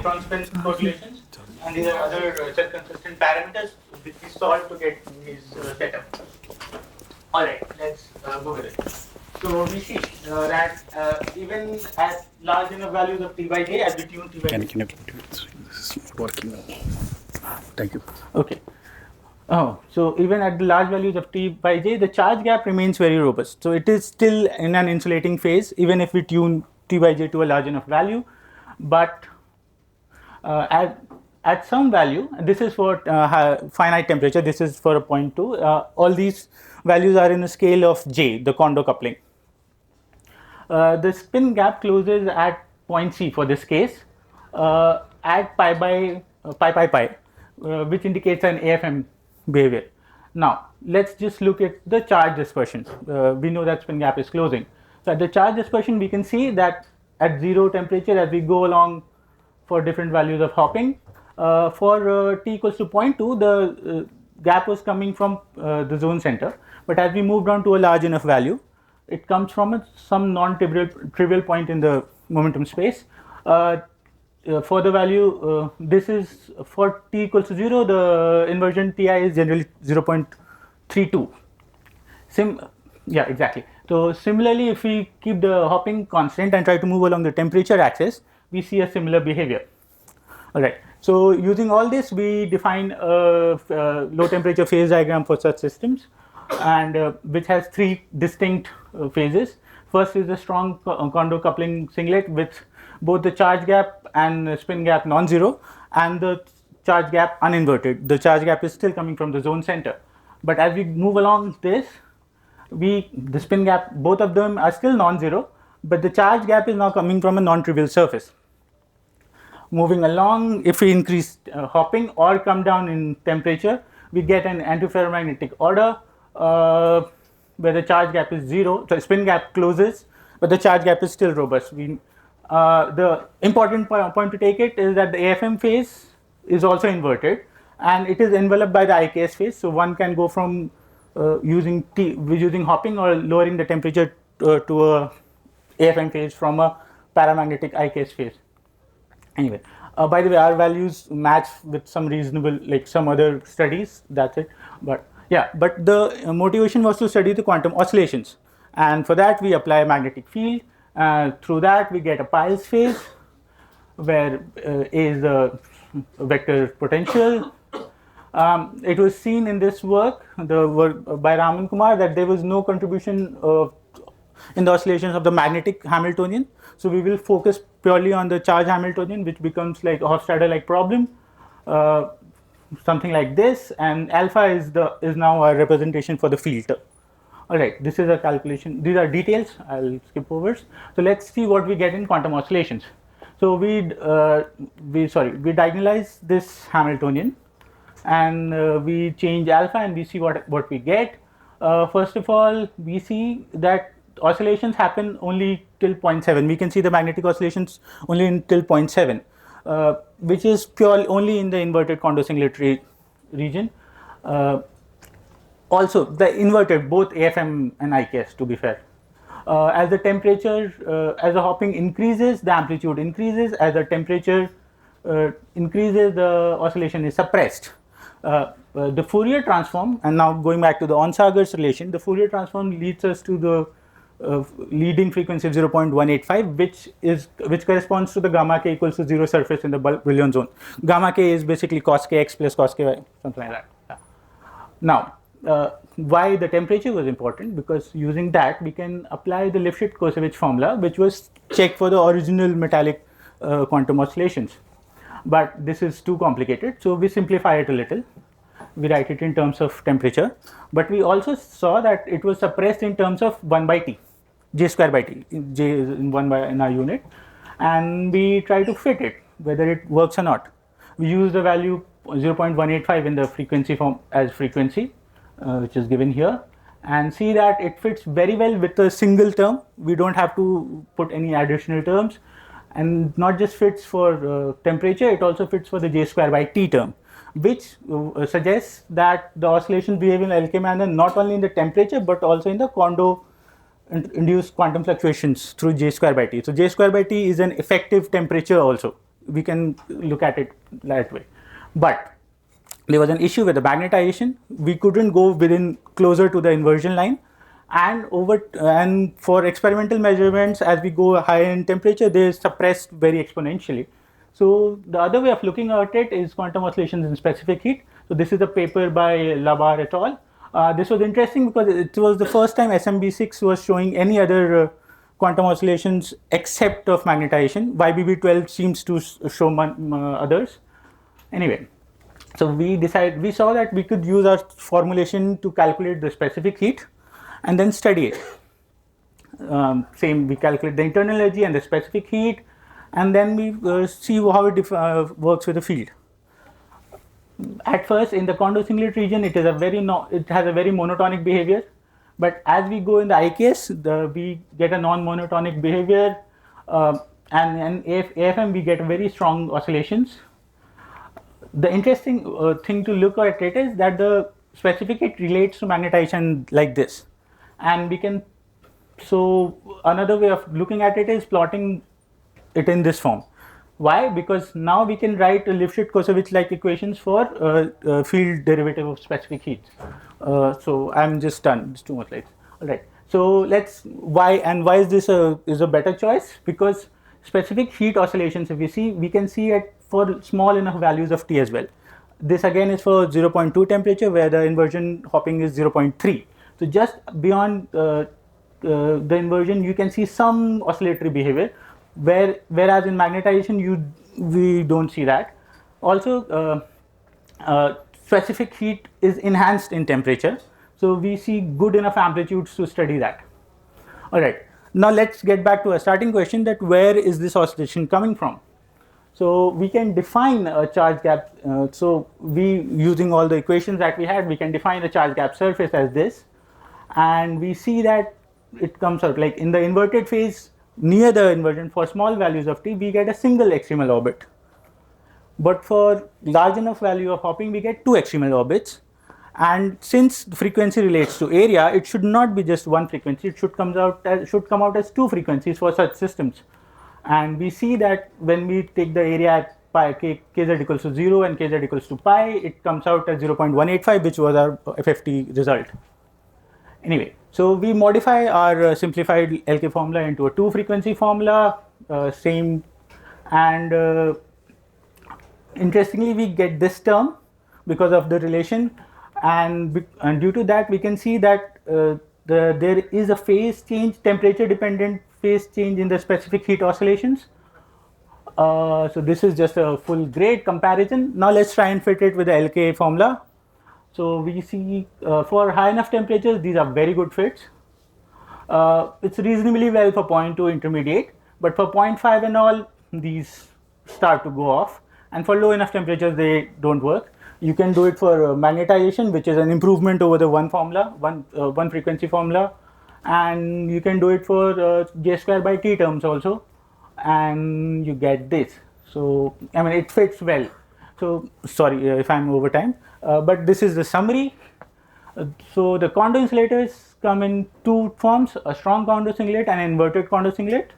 electron spin correlations, and these are other self-consistent parameters which we solve to get these setup. All right, let's go with it. So we see that even at large enough values of t by j, as we tune t by j. Can you this is not working now. Thank you. Okay. Oh, so even at the large values of t by j, the charge gap remains very robust. So it is still in an insulating phase, even if we tune t by j to a large enough value. But at some value, this is for finite temperature, this is for a 0.2, all these values are in a scale of j, the Kondo coupling. The spin gap closes at point C for this case at pi by pi, which indicates an AFM behavior. Now, let's just look at the charge dispersion. We know that spin gap is closing. So, at the charge dispersion, we can see that at 0 temperature, as we go along for different values of hopping, for t equals to 0.2, the gap was coming from the zone center. But as we moved on to a large enough value, it comes from some non-trivial point in the momentum space. For the value, this is for t equals to 0, the inversion Ti is generally 0.32. Yeah, exactly. So similarly, if we keep the hopping constant and try to move along the temperature axis, we see a similar behavior. All right. So using all this, we define a low temperature phase diagram for such systems, and which has 3 distinct phases. First is the strong Kondo coupling singlet with both the charge gap and spin gap non-zero, and the charge gap uninverted. The charge gap is still coming from the zone center. But as we move along this, the spin gap, both of them are still non-zero, but the charge gap is now coming from a non-trivial surface. Moving along, if we increase hopping or come down in temperature, we get an antiferromagnetic order where the charge gap is 0, so spin gap closes, but the charge gap is still robust. The important point to take it is that the AFM phase is also inverted, and it is enveloped by the IKS phase. So one can go from using hopping or lowering the temperature to a AFM phase from a paramagnetic IKS phase. Anyway, by the way, our values match with some reasonable, like some other studies. That's it. But yeah, but the motivation was to study the quantum oscillations, and for that we apply a magnetic field. Through that we get a Piles phase, where A is the vector potential. It was seen in this work, the work by Raman Kumar, that there was no contribution in the oscillations of the magnetic Hamiltonian. So we will focus purely on the charge Hamiltonian, which becomes like a Hofstadter-like problem, something like this, and alpha is now a representation for the field term. All right, this is a calculation. These are details. I'll skip over. So let's see what we get in quantum oscillations. So we diagonalize this Hamiltonian, and we change alpha, and we see what we get. First of all, we see that oscillations happen only till 0.7. We can see the magnetic oscillations only until 0.7, which is purely only in the inverted Kondo singlet region. Also, the inverted, both AFM and IKS, to be fair. As the temperature, as the hopping increases, the amplitude increases. As the temperature increases, the oscillation is suppressed. The Fourier transform, and now going back to the Onsager's relation, the Fourier transform leads us to the leading frequency of 0.185, which corresponds to the gamma k equals to 0 surface in the Brillouin zone. Gamma k is basically cos kx plus cos ky, something like that. Yeah. Now, why the temperature was important? Because using that we can apply the Lifshitz-Korsavich formula, which was checked for the original metallic quantum oscillations. But this is too complicated, so we simplify it a little. We write it in terms of temperature, but we also saw that it was suppressed in terms of 1 by t, j square by t, j is in 1 by in our unit, and we try to fit it, whether it works or not. We use the value 0.185 in the frequency form as frequency, which is given here, and see that it fits very well with a single term. We don't have to put any additional terms, and not just fits for temperature, it also fits for the j square by t term, which suggests that the oscillations behave in LK manner not only in the temperature but also in the Kondo induced quantum fluctuations through j square by t. So j square by t is an effective temperature also, we can look at it that way. But there was an issue with the magnetization. We couldn't go within closer to the inversion line, and for experimental measurements, as we go higher in temperature, they suppressed very exponentially. So the other way of looking at it is quantum oscillations in specific heat. So this is a paper by Labar et al. This was interesting because it was the first time SMB6 was showing any other quantum oscillations except of magnetization. YBB12 seems to show others. Anyway, so we saw that we could use our formulation to calculate the specific heat and then study it. We calculate the internal energy and the specific heat, and then we see how it works with the field. At first, in the Kondo singlet region, it has a very monotonic behavior. But as we go in the I case, we get a non-monotonic behavior, and in AFM we get very strong oscillations. The interesting thing to look at it is that the specific heat relates to magnetization like this, and we can. So another way of looking at it is plotting it in this form. Why? Because now we can write Lifshitz-Korsavich-like equations for field derivative of specific heat. So I'm just done. Just 2 more slides. All right. So why is this a better choice? Because specific heat oscillations, if we can see it for small enough values of T as well. This again is for 0.2 temperature, where the inversion hopping is 0.3. So just beyond the inversion, you can see some oscillatory behavior. Whereas in magnetization we don't see that. Also, specific heat is enhanced in temperature, so we see good enough amplitudes to study that. All right, now let's get back to a starting question, that where is this oscillation coming from? So we can define a charge gap. Using all the equations that we had, we can define the charge gap surface as this, and we see that it comes out like in the inverted phase. Near the inversion, for small values of T, we get a single extremal orbit. But for large enough value of hopping, we get 2 extremal orbits. And since the frequency relates to area, it should not be just one frequency. It should come out as 2 frequencies for such systems. And we see that when we take the area at pi kz equals to 0 and kz equals to pi, it comes out as 0.185, which was our FFT result. Anyway, so we modify our simplified LK formula into a 2 frequency formula, and interestingly we get this term because of the relation, and due to that we can see that there is a phase change, temperature dependent phase change in the specific heat oscillations. So this is just a full grade comparison. Now let's try and fit it with the LK formula. So we see for high enough temperatures, these are very good fits. It's reasonably well for 0.2 intermediate, but for 0.5 and all, these start to go off, and for low enough temperatures they don't work. You can do it for magnetization, which is an improvement over the one frequency formula, and you can do it for J square by T terms also, and you get this. So I mean it fits well. So sorry if I'm over time, but this is the summary. So the Kondo insulators come in 2 forms: a strong Kondo singlet and an inverted Kondo singlet,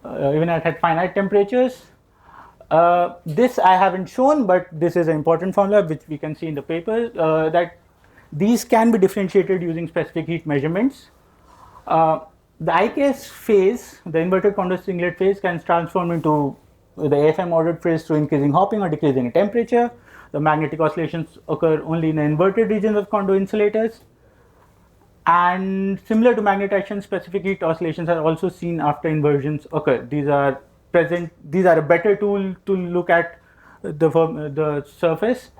even at finite temperatures. This I haven't shown, but this is an important formula which we can see in the paper, that these can be differentiated using specific heat measurements. The I case phase, the inverted Kondo singlet phase, can transform into the AFM ordered phase through increasing hopping or decreasing in temperature. The magnetic oscillations occur only in the inverted regions of Kondo insulators. And similar to magnetization, specific heat oscillations are also seen after inversions occur. These are a better tool to look at the surface,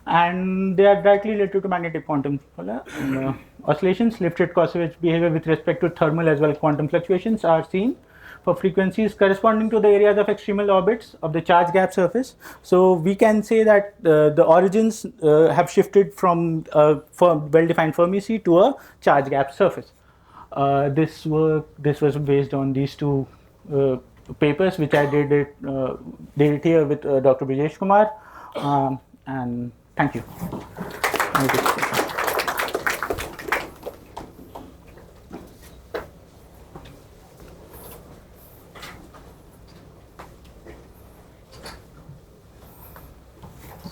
and they are directly related to magnetic quantum oscillations. Lifshitz-Korsavich behavior with respect to thermal as well as quantum fluctuations are seen for frequencies corresponding to the areas of extremal orbits of the charge gap surface. So we can say that the origins have shifted from well-defined Fermi sea to a charge gap surface. This was based on these 2 papers which I did it here with Dr. Brijesh Kumar, and thank you.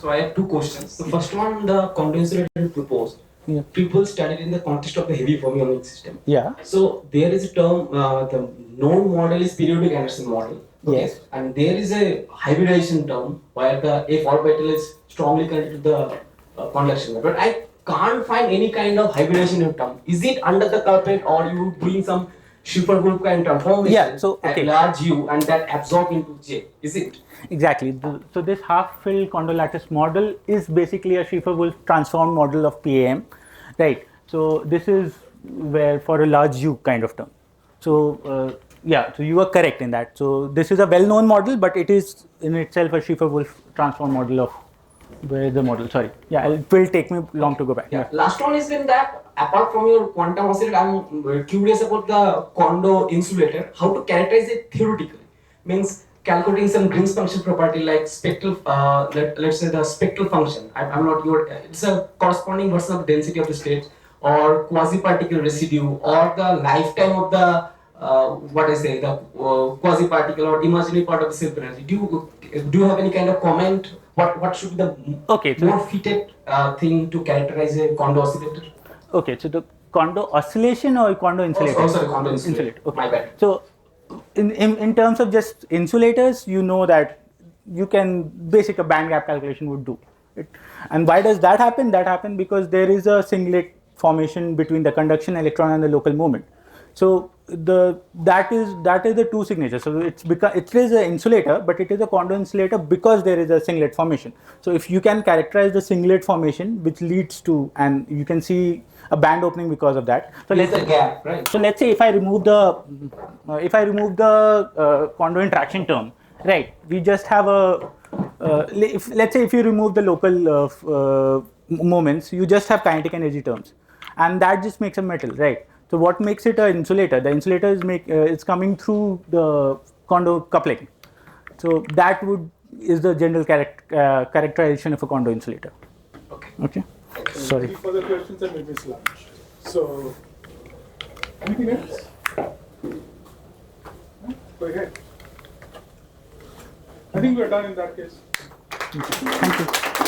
So I have two questions. The first one, the condo insulator proposed. Yeah. People studied in the context of the heavy fermionic system. Yeah. So there is a term, the known model is periodic Anderson model. Okay? Yes. And there is a hybridization term where the F orbital is strongly connected to the conduction. But I can't find any kind of hybridization term. Is it under the carpet or you doing some Schiffer-Wolf kind of transformation Yeah, so, okay. at large U and that absorb into J? Is it? Exactly. So this half-filled condo lattice model is basically a Schiffer-Wolf transformed model of PAM, right? So this is where for a large U kind of term. So yeah, so you are correct in that. So this is a well-known model, but it is in itself a Schiffer-Wolf transformed model of where is the model. Sorry, yeah, it will take me long to go back. Yeah. Last one is in that apart from your quantum oscillator, I'm curious about the condo insulator. How to characterize it theoretically? Means calculating some Green's function property like spectral, let's say the spectral function. I'm not your. It's a corresponding version of density of the state, or quasi-particle residue, or the lifetime of the the quasi-particle or imaginary part of the self energy. Do you have any kind of comment? What should be the more fitted thing to characterize a condo oscillator? Okay, so the condo oscillation or condo insulator? Oh, sorry, condo insulator. Okay. My bad. So in terms of just insulators, you know that you can basic a band gap calculation would do it. And why does that happen? That happens because there is a singlet formation between the conduction electron and the local moment. So that is the two signatures. So it is an insulator, but it is a condo insulator because there is a singlet formation. So if you can characterize the singlet formation, which leads to, and you can see a band opening because of that. So let's say gap, right? So let's say if I remove the condo interaction term, right? We just have a let's say if you remove the local moments, you just have kinetic energy terms, and that just makes a metal, right? So what makes it an insulator? The insulator is it's coming through the condo coupling. So that is the general characterization of a condo insulator. Okay. Sorry. Any further questions and maybe lunch. So, anything else? Go ahead. I think we're done in that case. Thank you.